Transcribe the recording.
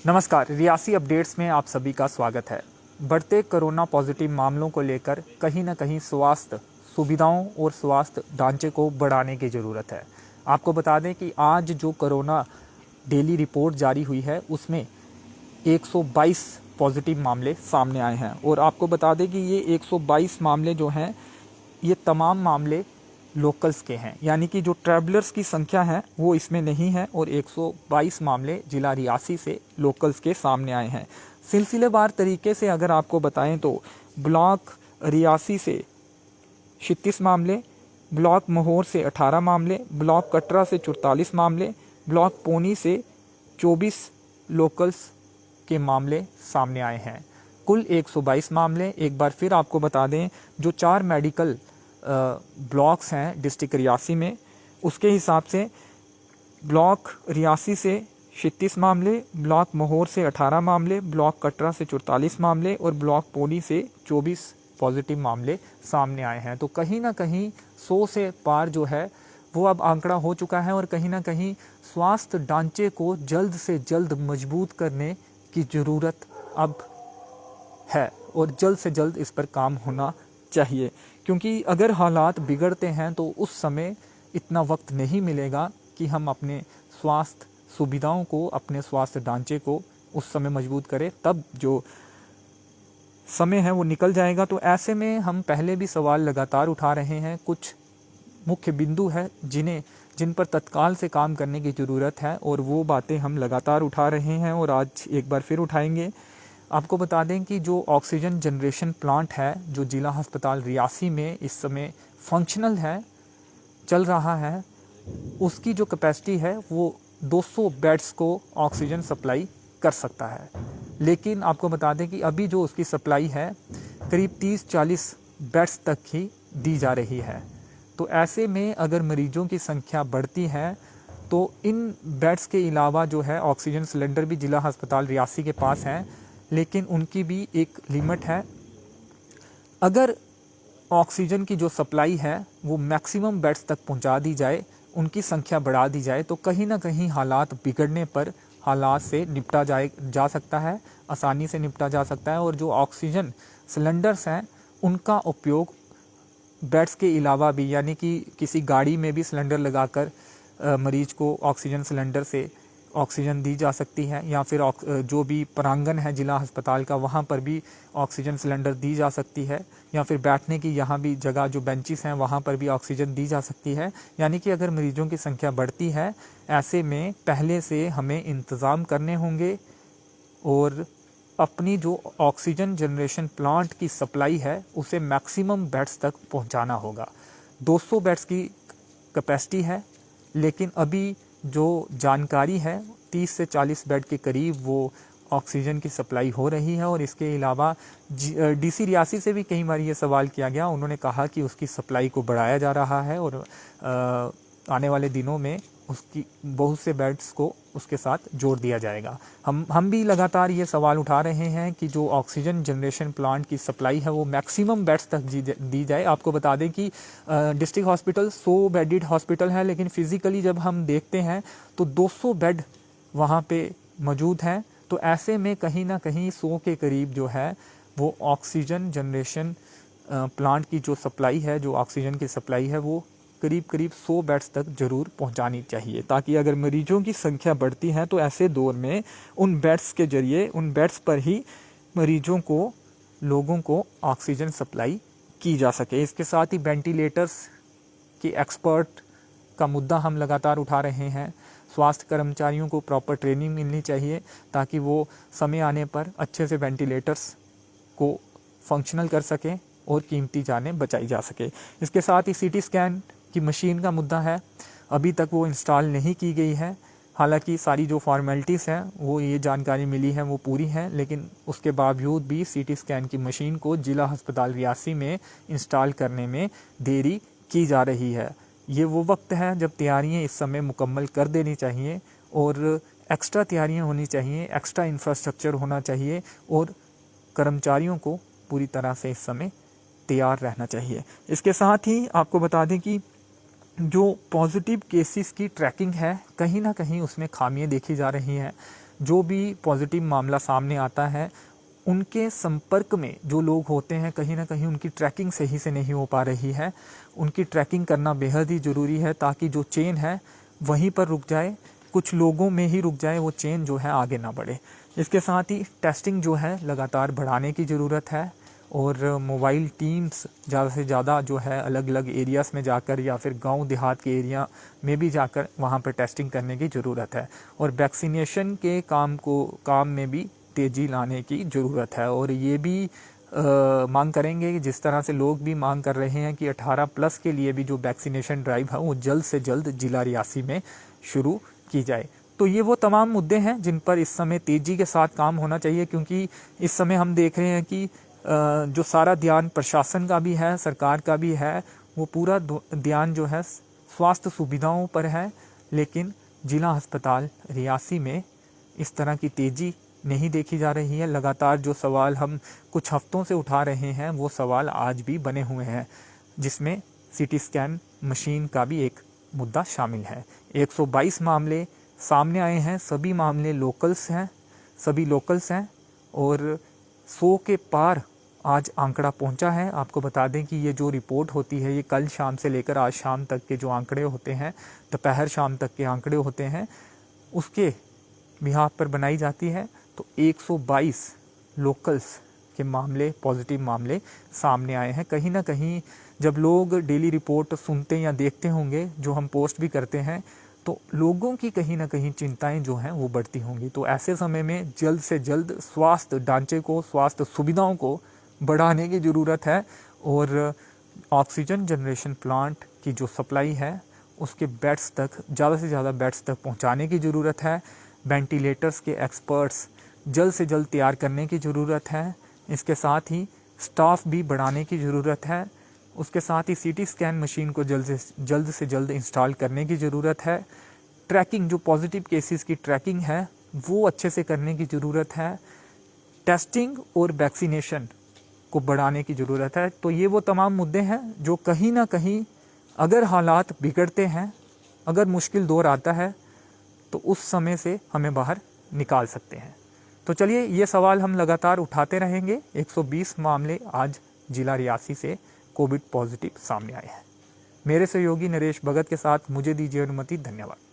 नमस्कार, रियासी अपडेट्स में आप सभी का स्वागत है। बढ़ते कोरोना पॉजिटिव मामलों को लेकर कहीं न कहीं स्वास्थ्य सुविधाओं और स्वास्थ्य ढांचे को बढ़ाने की ज़रूरत है। आपको बता दें कि आज जो कोरोना डेली रिपोर्ट जारी हुई है उसमें 122 पॉजिटिव मामले सामने आए हैं और आपको बता दें कि ये 122 मामले जो हैं ये तमाम मामले लोकल्स के हैं, यानी कि जो ट्रैवलर्स की संख्या है वो इसमें नहीं है और 122 मामले जिला रियासी से लोकल्स के सामने आए हैं। सिलसिलेवार तरीके से अगर आपको बताएं तो ब्लॉक रियासी से 36 मामले, ब्लॉक महौर से 18 मामले, ब्लॉक कटरा से 44 मामले, ब्लॉक पोनी से 24 लोकल्स के मामले सामने आए हैं। कुल 122 मामले। एक बार फिर आपको बता दें, जो 4 मेडिकल ब्लॉक्स हैं डिस्ट्रिक्ट रियासी में, उसके हिसाब से ब्लॉक रियासी से 36 मामले, ब्लॉक महौर से 18 मामले, ब्लॉक कटरा से 44 मामले और ब्लॉक पोनी से 24 पॉजिटिव मामले सामने आए हैं। तो कहीं ना कहीं 100 से पार जो है वो अब आंकड़ा हो चुका है और कहीं ना कहीं स्वास्थ्य ढांचे को जल्द से जल्द मजबूत करने की ज़रूरत अब है और जल्द से जल्द इस पर काम होना चाहिए, क्योंकि अगर हालात बिगड़ते हैं तो उस समय इतना वक्त नहीं मिलेगा कि हम अपने स्वास्थ्य सुविधाओं को, अपने स्वास्थ्य ढांचे को उस समय मजबूत करें। तब जो समय है वो निकल जाएगा। तो ऐसे में हम पहले भी सवाल लगातार उठा रहे हैं। कुछ मुख्य बिंदु है जिन पर तत्काल से काम करने की ज़रूरत है और वो बातें हम लगातार उठा रहे हैं और आज एक बार फिर उठाएंगे। आपको बता दें कि जो ऑक्सीजन जनरेशन प्लांट है जो जिला अस्पताल रियासी में इस समय फंक्शनल है, चल रहा है, उसकी जो कैपेसिटी है वो 200 बेड्स को ऑक्सीजन सप्लाई कर सकता है। लेकिन आपको बता दें कि अभी जो उसकी सप्लाई है करीब 30-40 बेड्स तक ही दी जा रही है। तो ऐसे में अगर मरीजों की संख्या बढ़ती है तो इन बेड्स के अलावा जो है ऑक्सीजन सिलेंडर भी जिला अस्पताल रियासी के पास हैं, लेकिन उनकी भी एक लिमिट है। अगर ऑक्सीजन की जो सप्लाई है वो मैक्सिमम बेड्स तक पहुंचा दी जाए, उनकी संख्या बढ़ा दी जाए, तो कहीं ना कहीं हालात बिगड़ने पर हालात से निपटा जा सकता है, आसानी से निपटा जा सकता है। और जो ऑक्सीजन सिलेंडर्स हैं उनका उपयोग बेड्स के अलावा भी, यानी कि किसी गाड़ी में भी सिलेंडर लगाकर मरीज को ऑक्सीजन सिलेंडर से ऑक्सीजन दी जा सकती है, या फिर जो भी प्रांगण है जिला अस्पताल का वहाँ पर भी ऑक्सीजन सिलेंडर दी जा सकती है, या फिर बैठने की यहाँ भी जगह जो बेंचेस हैं वहाँ पर भी ऑक्सीजन दी जा सकती है। यानी कि अगर मरीजों की संख्या बढ़ती है, ऐसे में पहले से हमें इंतज़ाम करने होंगे और अपनी जो ऑक्सीजन जनरेशन प्लांट की सप्लाई है उसे मैक्सिमम बेड्स तक पहुंचाना होगा। 200 बेड्स की कैपेसिटी है, लेकिन अभी जो जानकारी है 30 से 40 बेड के करीब वो ऑक्सीजन की सप्लाई हो रही है। और इसके अलावा डीसी रियासी से भी कई बार ये सवाल किया गया, उन्होंने कहा कि उसकी सप्लाई को बढ़ाया जा रहा है और आने वाले दिनों में उसकी बहुत से बेड्स को उसके साथ जोड़ दिया जाएगा। हम भी लगातार ये सवाल उठा रहे हैं कि जो ऑक्सीजन जनरेशन प्लांट की सप्लाई है वो मैक्सिमम बेड्स तक दी जाए। आपको बता दें कि डिस्ट्रिक्ट हॉस्पिटल 100 बेडेड हॉस्पिटल है, लेकिन फिज़िकली जब हम देखते हैं तो 200 बेड वहाँ पे मौजूद हैं। तो ऐसे में कहीं ना कहीं 100 के करीब जो है वो ऑक्सीजन जनरेशन प्लांट की जो सप्लाई है, जो ऑक्सीजन की सप्लाई है, वो करीब 100 बेड्स तक ज़रूर पहुंचानी चाहिए, ताकि अगर मरीजों की संख्या बढ़ती है तो ऐसे दौर में उन बेड्स के ज़रिए, उन बेड्स पर ही मरीजों को, लोगों को ऑक्सीजन सप्लाई की जा सके। इसके साथ ही वेंटिलेटर्स की एक्सपर्ट का मुद्दा हम लगातार उठा रहे हैं। स्वास्थ्य कर्मचारियों को प्रॉपर ट्रेनिंग मिलनी चाहिए ताकि वो समय आने पर अच्छे से वेंटिलेटर्स को फंक्शनल कर सकें और कीमती जानें बचाई जा सके। इसके साथ ही सीटी स्कैन की मशीन का मुद्दा है, अभी तक वो इंस्टॉल नहीं की गई है। हालांकि सारी जो फॉर्मेलिटीज़ हैं वो, ये जानकारी मिली है, वो पूरी हैं, लेकिन उसके बावजूद भी सीटी स्कैन की मशीन को जिला अस्पताल रियासी में इंस्टॉल करने में देरी की जा रही है। ये वो वक्त है जब तैयारियां इस समय मुकम्मल कर देनी चाहिए और एक्स्ट्रा तैयारियां होनी चाहिए, एक्स्ट्रा इंफ्रास्ट्रक्चर होना चाहिए और कर्मचारियों को पूरी तरह से इस समय तैयार रहना चाहिए। इसके साथ ही आपको बता दें कि जो पॉजिटिव केसेस की ट्रैकिंग है कहीं ना कहीं उसमें खामियां देखी जा रही हैं। जो भी पॉजिटिव मामला सामने आता है उनके संपर्क में जो लोग होते हैं कहीं ना कहीं उनकी ट्रैकिंग सही से नहीं हो पा रही है। उनकी ट्रैकिंग करना बेहद ही ज़रूरी है ताकि जो चेन है वहीं पर रुक जाए, कुछ लोगों में ही रुक जाए, वो चेन जो है आगे ना बढ़े। इसके साथ ही टेस्टिंग जो है लगातार बढ़ाने की ज़रूरत है और मोबाइल टीम्स ज़्यादा से ज़्यादा जो है अलग अलग एरियाज़ में जाकर या फिर गांव देहात के एरिया में भी जाकर वहां पर टेस्टिंग करने की ज़रूरत है। और वैक्सीनेशन के काम में भी तेज़ी लाने की ज़रूरत है। और ये भी मांग करेंगे कि जिस तरह से लोग भी मांग कर रहे हैं कि 18+ के लिए भी जो वैक्सीनेशन ड्राइव है वो जल्द से जल्द जिला रियासी में शुरू की जाए। तो ये वो तमाम मुद्दे हैं जिन पर इस समय तेज़ी के साथ काम होना चाहिए, क्योंकि इस समय हम देख रहे हैं कि जो सारा ध्यान प्रशासन का भी है, सरकार का भी है, वो पूरा ध्यान जो है स्वास्थ्य सुविधाओं पर है। लेकिन जिला अस्पताल रियासी में इस तरह की तेज़ी नहीं देखी जा रही है। लगातार जो सवाल हम कुछ हफ्तों से उठा रहे हैं वो सवाल आज भी बने हुए हैं, जिसमें सीटी स्कैन मशीन का भी एक मुद्दा शामिल है। 122 मामले सामने आए हैं, सभी मामले सभी लोकल्स हैं और 100 के पार आज आंकड़ा पहुंचा है। आपको बता दें कि ये जो रिपोर्ट होती है ये कल शाम से लेकर आज शाम तक के जो आंकड़े होते हैं, दोपहर शाम तक के आंकड़े होते हैं, उसके बिहाफ पर बनाई जाती है। तो 122 लोकल्स के मामले, पॉजिटिव मामले सामने आए हैं। कहीं ना कहीं जब लोग डेली रिपोर्ट सुनते या देखते होंगे, जो हम पोस्ट भी करते हैं, तो लोगों की कहीं ना कहीं चिंताएं जो हैं वो बढ़ती होंगी। तो ऐसे समय में जल्द से जल्द स्वास्थ्य ढांचे को, स्वास्थ्य सुविधाओं को बढ़ाने की ज़रूरत है और ऑक्सीजन जनरेशन प्लांट की जो सप्लाई है उसके बेड्स तक, ज़्यादा से ज़्यादा बेड्स तक पहुंचाने की ज़रूरत है। वेंटिलेटर्स के एक्सपर्ट्स जल्द से जल्द तैयार करने की ज़रूरत है। इसके साथ ही स्टाफ भी बढ़ाने की ज़रूरत है। उसके साथ ही सीटी स्कैन मशीन को जल्द से जल्द इंस्टॉल करने की ज़रूरत है। ट्रैकिंग, जो पॉजिटिव केसेस की ट्रैकिंग है वो अच्छे से करने की ज़रूरत है। टेस्टिंग और वैक्सीनेशन को बढ़ाने की ज़रूरत है। तो ये वो तमाम मुद्दे हैं जो कहीं ना कहीं अगर हालात बिगड़ते हैं, अगर मुश्किल दौर आता है, तो उस समय से हमें बाहर निकाल सकते हैं। तो चलिए, ये सवाल हम लगातार उठाते रहेंगे। 120 मामले आज जिला रियासी से कोविड पॉजिटिव सामने आए हैं। मेरे सहयोगी नरेश भगत के साथ मुझे दीजिए अनुमति। धन्यवाद।